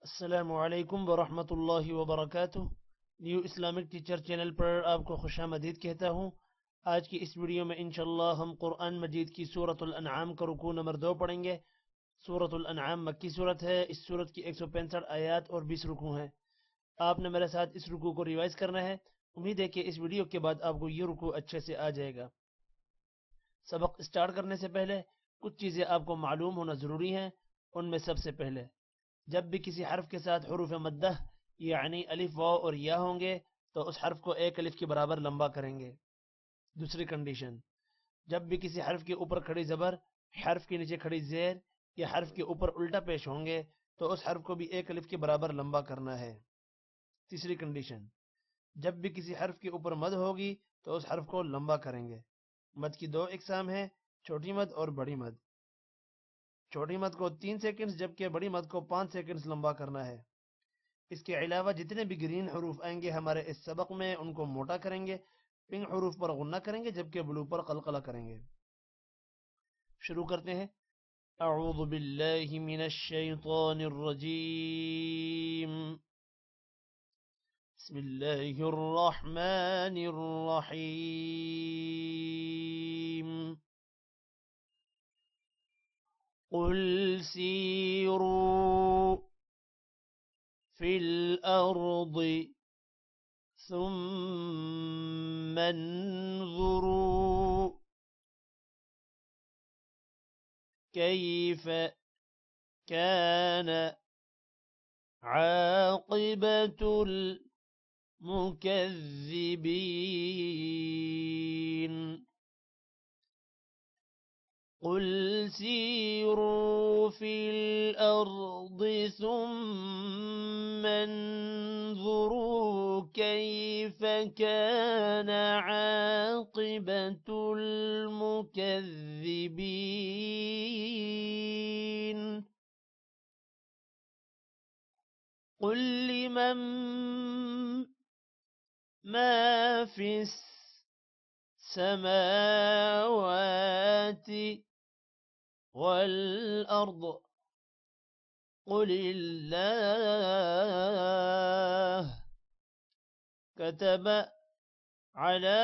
अस्सलामुअलैकुम वरहमतुल्लाहि वबरकातुह। न्यू इस्लामिक टीचर चैनल पर आपको खुशामदीद कहता हूँ। आज की इस वीडियो में इंशाअल्लाह हम कुरान मजीद की सूरतुल अनआम का रुकू नंबर 2 पढ़ेंगे। सूरतुल अनआम मक्की सूरत है। इस सूरत की 165 आयात और 20 रुकू हैं। आपने मेरे साथ इस रुकू को रिवाइज करना है। उम्मीद है कि इस वीडियो के बाद आपको ये रुकू अच्छे से आ जाएगा। सबक स्टार्ट करने से पहले कुछ चीज़ें आपको मालूम होना ज़रूरी हैं। उनमें सबसे पहले, जब भी किसी हर्फ के साथ हुरूफ मद्दा यानी अलिफ वाव और या होंगे तो उस हर्फ को एक अलिफ के बराबर लंबा करेंगे। दूसरी कंडीशन, जब भी किसी हर्फ के ऊपर खड़ी जबर, हर्फ के नीचे खड़ी जेर या हर्फ के ऊपर उल्टा पेश होंगे तो उस हर्फ को भी एक अलिफ के बराबर लंबा करना है। तीसरी कंडीशन, जब भी किसी हर्फ के ऊपर मद होगी तो उस हर्फ को लंबा करेंगे। मद की दो इकसाम है, छोटी मद और बड़ी मद। छोटी मद को 3 सेकंड्स जबकि बड़ी मद को 5 सेकंड्स लंबा करना है। इसके अलावा जितने भी ग्रीन हरूफ आएंगे हमारे इस सबक में उनको मोटा करेंगे। पिंक हरूफ पर गुन्ना करेंगे जबकि ब्लू पर कलकला करेंगे। शुरू करते हैं। अऊज़ु बिल्लाहि मिनश शैतानिर रजीम। बिस्मिल्लाहिर रहमानिर रहीम। कुल सीरू फिल अर्दि ثم انظروا كيف كان عاقبة المكذبين. قل سيروا في الأرض ثم انظروا كيف كان عاقبة المكذبين. قل لمن ما في السماوات والأرض قل الله كتب على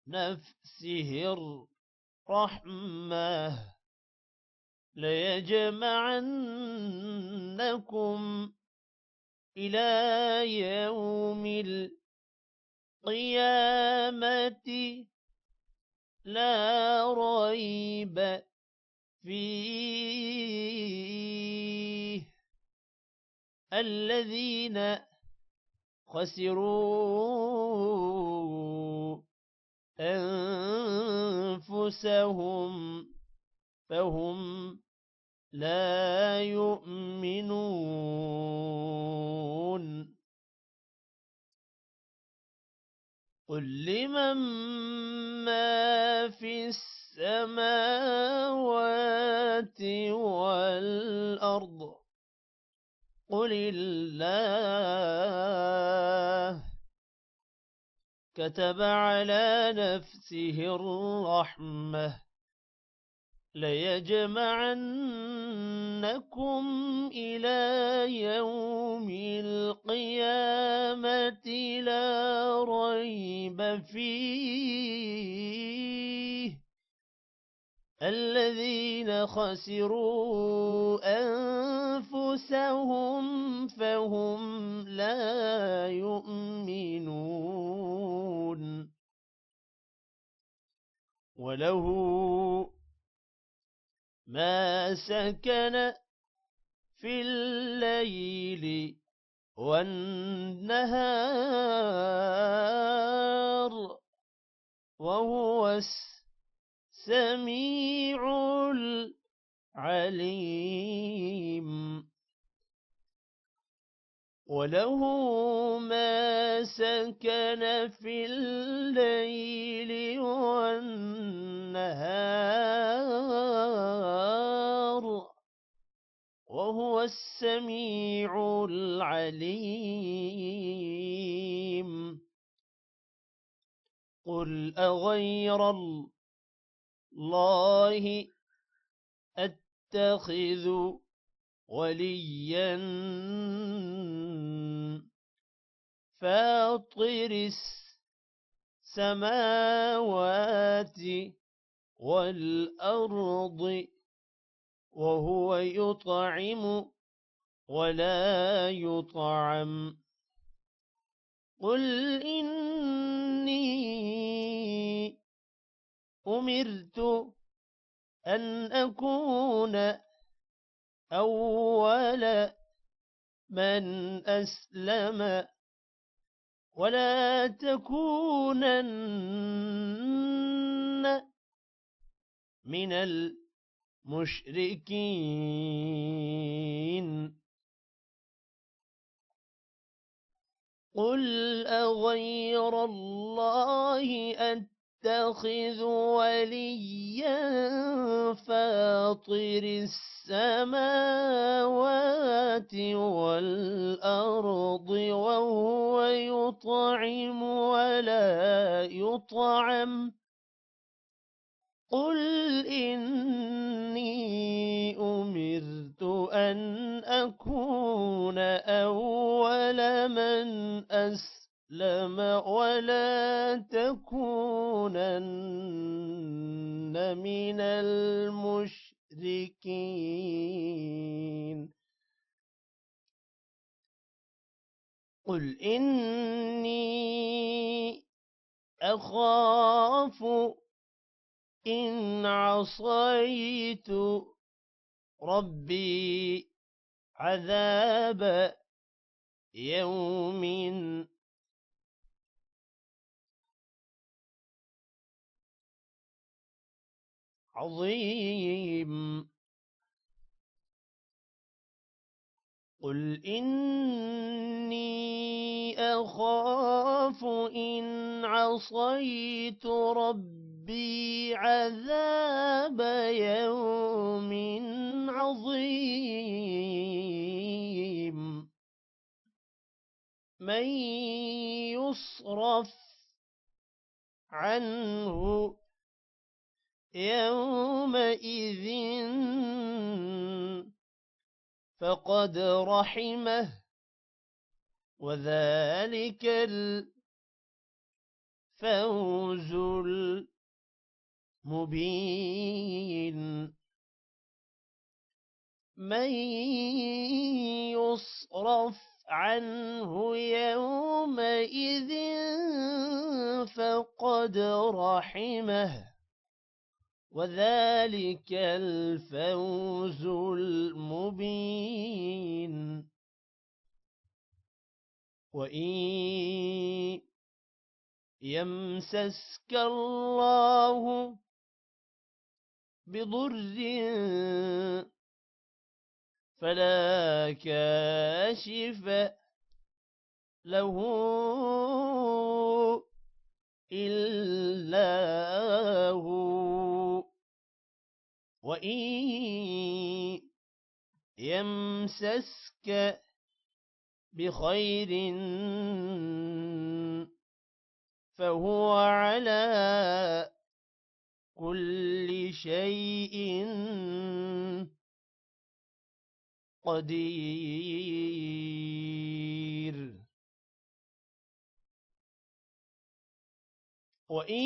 نفسه الرحمة ليجمعنكم إلى يوم القيامة لا ريب فيه الذين خسروا أنفسهم فهم لا يؤمنون. قل لمن ما في السماوات والأرض قل الله كتب على نفسه الرحمة ليجمعنكم إلى يوم القيامة لا ريب فيه الذين خسروا أنفسهم فهم لا يؤمنون. وله ما سكن في الليل والنهار وهو السميع العليم. وله ما سكن في الليل والنهار وهو السميع العليم. قل أغير الله أتخذ وليا فاطر السماوات والأرض وهو يطعم ولا يطعم قل إني أمرت أن أكون أول من أسلم ولا تكونن من المشركين قل أغير الله أتخذ وليا فاطر السماوات والأرض وهو يطعم ولا يطعم قل إني أمرت أن أكون أول من أسلم ولا تكونن من المشركين قل إني أخاف إن عصيت ربي عذاب يوم عظيم قل إني أخاف إن عصيت ربي عذاب يوم عظيم من يصرف عنه يومئذ فقد رحمه وذلك الفوز المبين من يصرف عنه يومئذ فقد رحمه وذلك الفوز المبين وإن يمسسك الله بضر فلا كاشف له إلا هو وإن يمسسك بخير فهو على كل شيء قدير وإن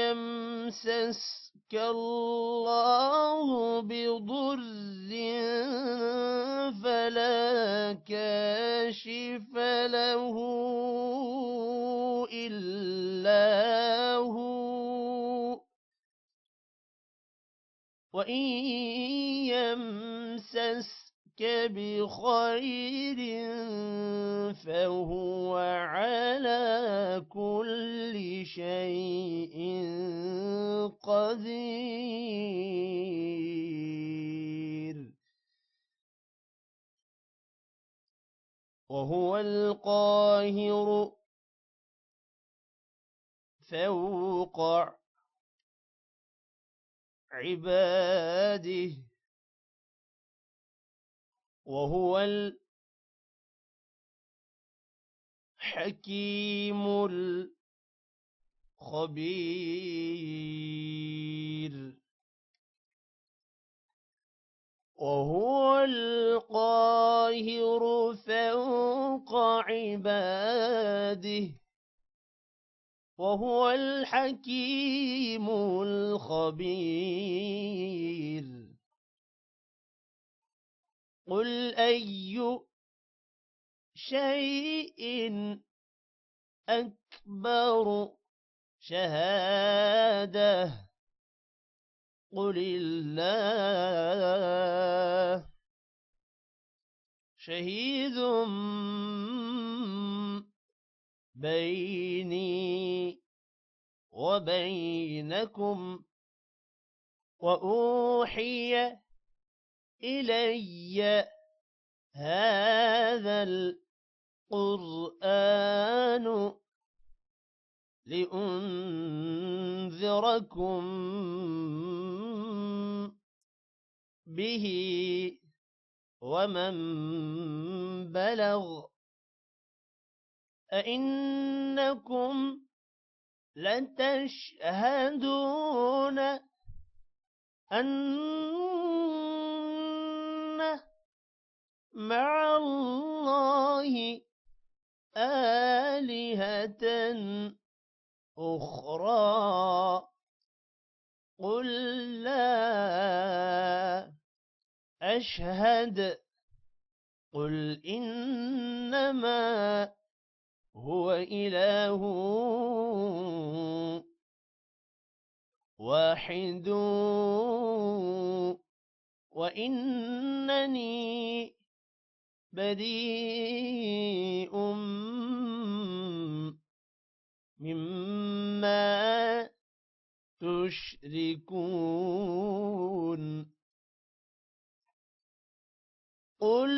يمسسك الله بضر فلا كاشف له إلا هو وإن يمسسك بخير فهو على كل شيء قدير وهو القاهر فوق عباده وهو الحكيم الخبير وهو القاهر فوق عباده وهو الحكيم الخبير قل أي شيء أكبر شهادة قل الله شهيد بيني وبينكم وأوحي إلي هذا القرآن لأنذركم به ومن بلغ أئنكم لتشهدون أن مع الله آلهة أخرى قل لا أشهد قل إنما هو إله واحد وإنني بريء مما تشركون قل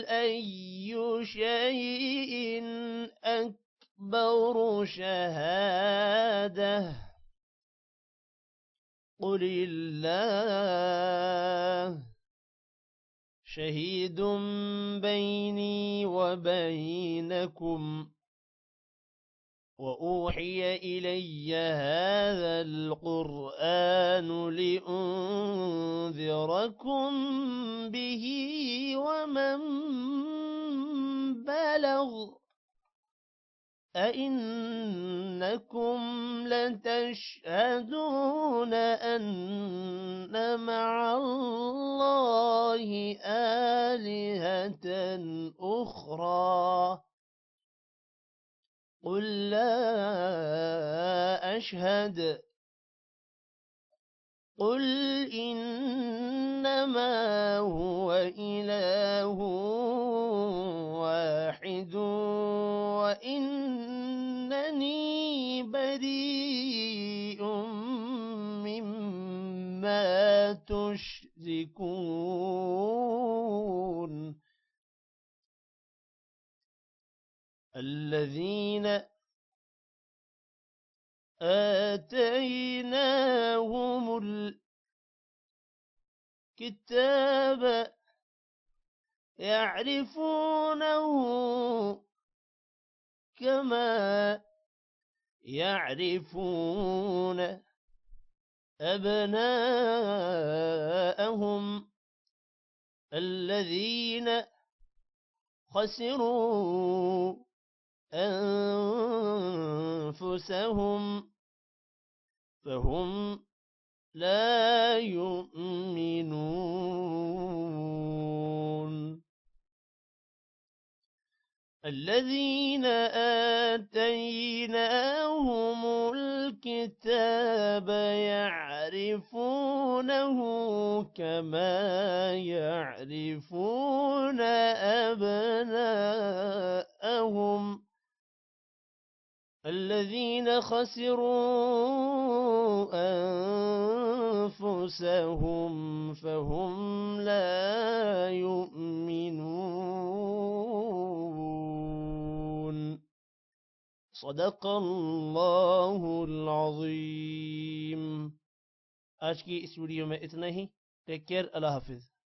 أي شيء أكبر شهادة قل الله شهيد بيني وبينكم وأوحي إلي هذا القرآن لأنذركم به ومن بلغ أئنكم لتشهدون أن مع الله آلهة أخرى قل لا أشهد قل إنما هو إله واحد وإنني بريء مما تشركون الذين آتيناهم الكتاب يعرفونه كما يعرفون أبناءهم الذين خسروا أنفسهم فهم لا يؤمنون الذين آتيناهم الكتاب يعرفونه كما يعرفون أبناءهم الذين خسروا أنفسهم فهم لا يؤمنون صدق الله العظيم। आज की इस वीडियो में इतना ही। टेक केयर, अल्लाह हाफिज।